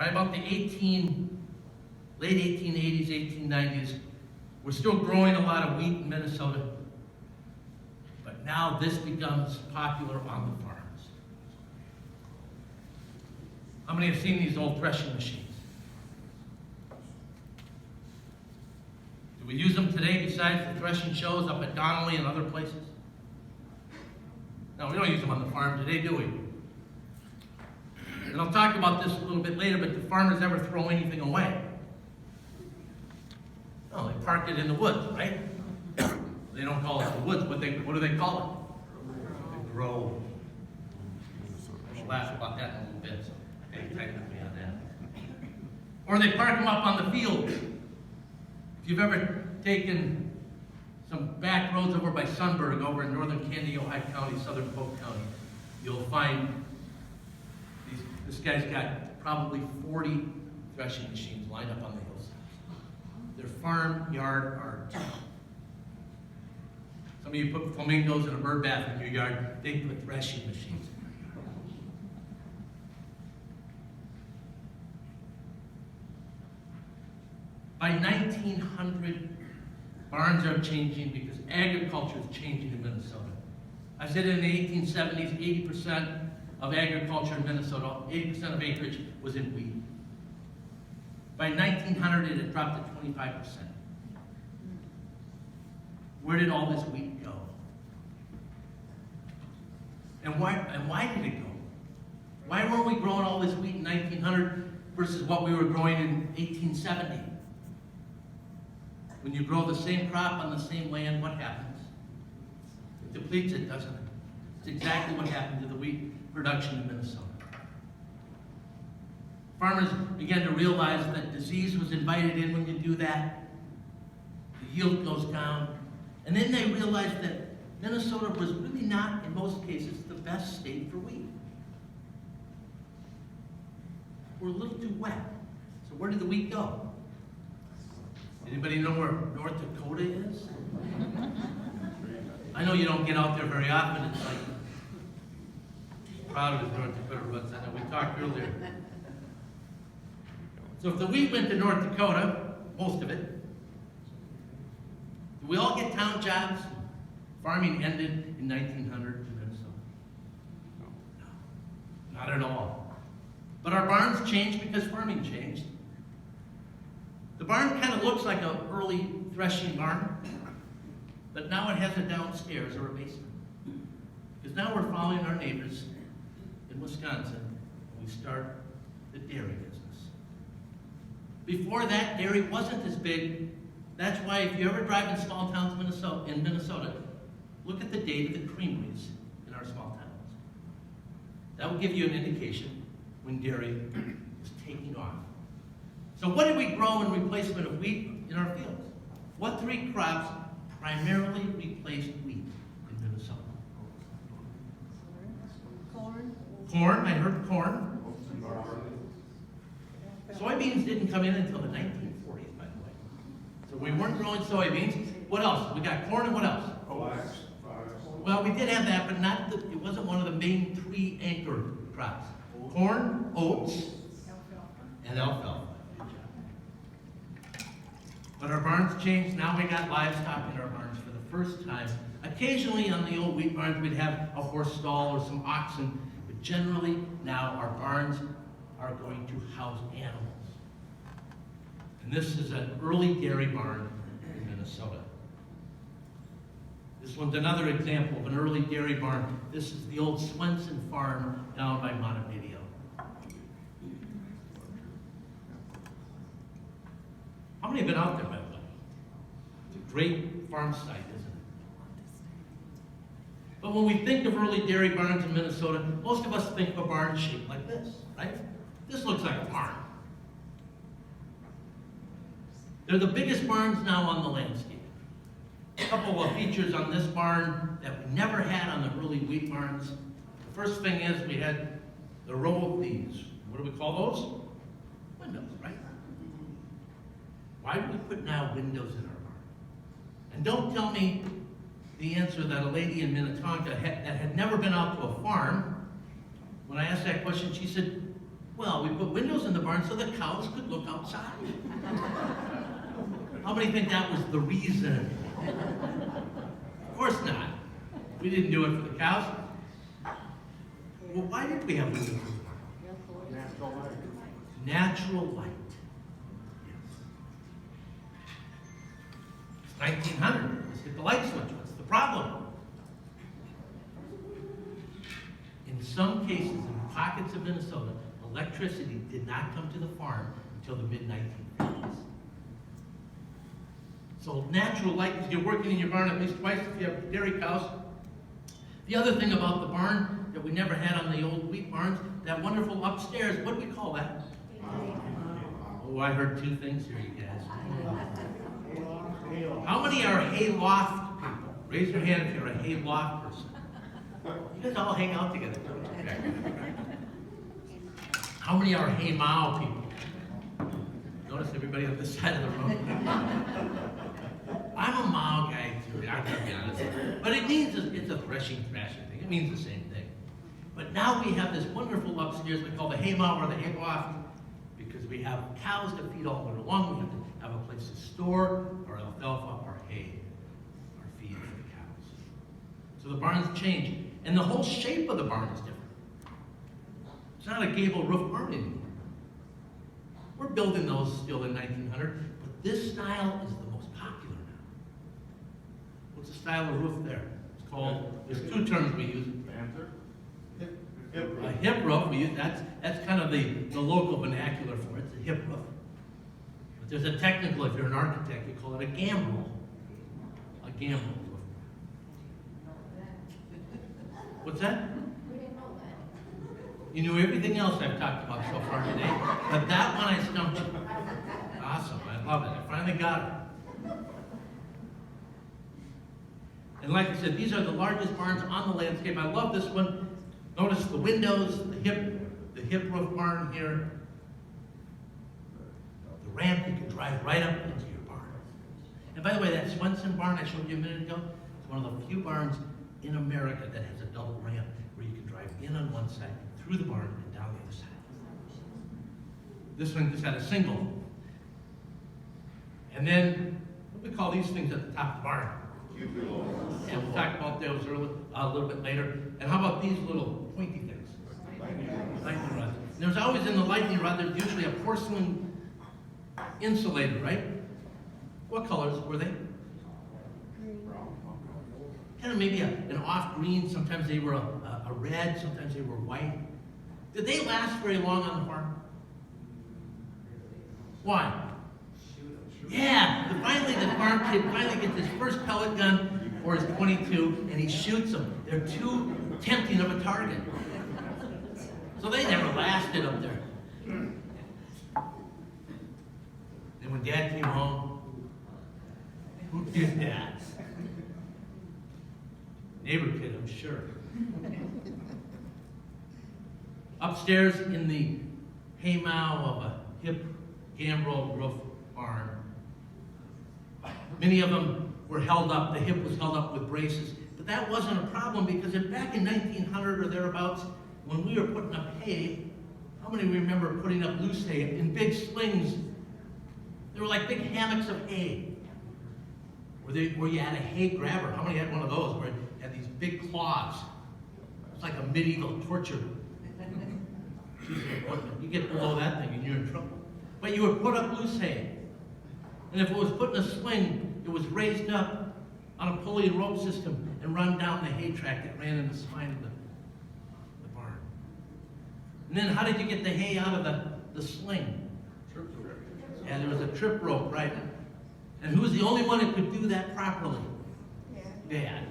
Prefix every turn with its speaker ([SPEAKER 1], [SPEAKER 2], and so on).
[SPEAKER 1] By about the late 1880s, 1890s, we're still growing a lot of wheat in Minnesota, but now this becomes popular on the farms. How many have seen these old threshing machines? Do we use them today besides the threshing shows up at Donnelly and other places? No, we don't use them on the farm today, do we? And I'll talk about this a little bit later, but do farmers ever throw anything away? No, they park it in the woods, right? They don't call it the woods, what do they call it? The grove. We'll laugh about that in a little bit, so pay attention to me on that. Or they park them up on the fields. If you've ever taken some back roads over by Sunburg, over in northern Candido-High County, southern Polk County, you'll find this guy's got probably 40 threshing machines lined up on the hillsides. They're farm-yard art. Some of you put flamingos in a bird bath in your yard. They put threshing machines in your yard. By 1900, barns are changing because agriculture is changing in Minnesota. I said in the 1870s, 80% of agriculture in Minnesota, 80% of acreage was in wheat. By 1900, it had dropped to 25%. Where did all this wheat go? And why did it go? Why weren't we growing all this wheat in 1900 versus what we were growing in 1870? When you grow the same crop on the same land, what happens? It depletes it, doesn't it? It's exactly what happened to the wheat production in Minnesota. Farmers began to realize that disease was invited in when you do that. The yield goes down. And then they realized that Minnesota was really not, in most cases, the best state for wheat. We're a little too wet. So where did the wheat go? Anybody know where North Dakota is? I know you don't get out there very often. It's like, proud of his North Dakota roots. I know we talked earlier. So if the wheat went to North Dakota, most of it, do we all get town jobs? Farming ended in 1900 in Minnesota. No, not at all. But our barns changed because farming changed. The barn kind of looks like an early threshing barn, but now it has a downstairs or a basement. Because now we're following our neighbors in Wisconsin, and we start the dairy business. Before that, dairy wasn't as big. That's why if you ever drive in small towns in Minnesota, look at the date of the creameries in our small towns. That will give you an indication when dairy is taking off. So what did we grow in replacement of wheat in our fields? What three crops primarily replaced wheat in Minnesota?
[SPEAKER 2] Corn.
[SPEAKER 1] Corn, I heard corn. Soybeans didn't come in until the 1940s, by the way. So we weren't growing soybeans. What else? We got corn and what else? Well, we did have that, but it wasn't one of the main three anchor crops. Corn, oats, and alfalfa. But our barns changed. Now we got livestock in our barns for the first time. Occasionally on the old wheat barns, we'd have a horse stall or some oxen. But generally, now our barns are going to house animals. And this is an early dairy barn in Minnesota. This one's another example of an early dairy barn. This is the old Swenson farm down by Montevideo. How many have been out there, by the way? It's a great farm site, isn't it? But when we think of early dairy barns in Minnesota, most of us think of a barn shaped like this, right? This looks like a barn. They're the biggest barns now on the landscape. A couple of features on this barn that we never had on the early wheat barns. The first thing is we had the row of these. What do we call those? Windows, right? Why do we put now windows in our barn? And don't tell me the answer that a lady in Minnetonka that had never been out to a farm, when I asked that question, she said, Well, we put windows in the barn so the cows could look outside. How many think that was the reason? Of course not. We didn't do it for the cows. Well, why did we have windows in the barn?
[SPEAKER 2] Natural light.
[SPEAKER 1] Natural light. Yes. It's 1900. Let's hit the light switch. What's the problem? In some cases, in pockets of Minnesota, electricity did not come to the farm until the mid-1950s. So natural light, if you're working in your barn at least twice if you have dairy cows. The other thing about the barn that we never had on the old wheat barns, that wonderful upstairs, what do we call that? Oh, I heard two things here, you guys. How many are hay loft people? Raise your hand if you're a hay loft person. You guys all hang out together. Okay. How many are hay mow people? Notice everybody on this side of the room. I'm a mow guy too, I gotta be honest. But it means it's a threshing thrasher thing. It means the same thing. But now we have this wonderful upstairs we call the hay mow or the hay loft because we have cows that feed all winter long. We have to have a place to store our alfalfa, our hay, our feed for the cows. So the barns change. And the whole shape of the barn is different. It's not a gable roof barn anymore. We're building those still in 1900, but this style is the most popular now. What's the style of roof there? It's called, there's two terms we use.
[SPEAKER 2] Panther?
[SPEAKER 1] A hip roof, we use, that's kind of the local vernacular for it, it's a hip roof. But there's a technical, if you're an architect, you call it a gambrel. A gambrel roof. What's that?
[SPEAKER 3] We didn't know that.
[SPEAKER 1] You knew everything else I've talked about so far today, but that one I stumped you. Awesome, I love it. I finally got it. And like I said, these are the largest barns on the landscape. I love this one. Notice the windows, the hip roof barn here. The ramp, you can drive right up into your barn. And by the way, that Swenson barn I showed you a minute ago, it's one of the few barns in America that has a double ramp where you can drive in on one side, through the barn, and down the other side. This one just had a single. And then, what do we call these things at the top of the barn? And we'll talk about those a little bit later. And how about these little pointy things? Lightning rods. And there's always in the lightning rod, there's usually a porcelain insulator, right? What colors were they? Kind of maybe an off green, sometimes they were a red, sometimes they were white. Did they last very long on the farm? Why? Yeah, finally the farm kid finally gets his first pellet gun or his .22 and he shoots them. They're too tempting of a target. So they never lasted up there. And when Dad came home, who did that? Neighbor kid, I'm sure. Upstairs in the hay mow of a hip gambrel roof barn, many of them were held up, the hip was held up with braces, but that wasn't a problem because back in 1900 or thereabouts, when we were putting up hay, how many remember putting up loose hay in big slings? They were like big hammocks of hay. Where you had a hay grabber. How many had one of those where it had these big claws? It's like a medieval torture. You get below that thing and you're in trouble. But you would put up loose hay. And if it was put in a sling, it was raised up on a pulley and rope system and run down the hay track that ran in the spine of the barn. And then how did you get the hay out of the sling? Yeah, there was a trip rope, right? And who was the only one who could do that properly? Dad.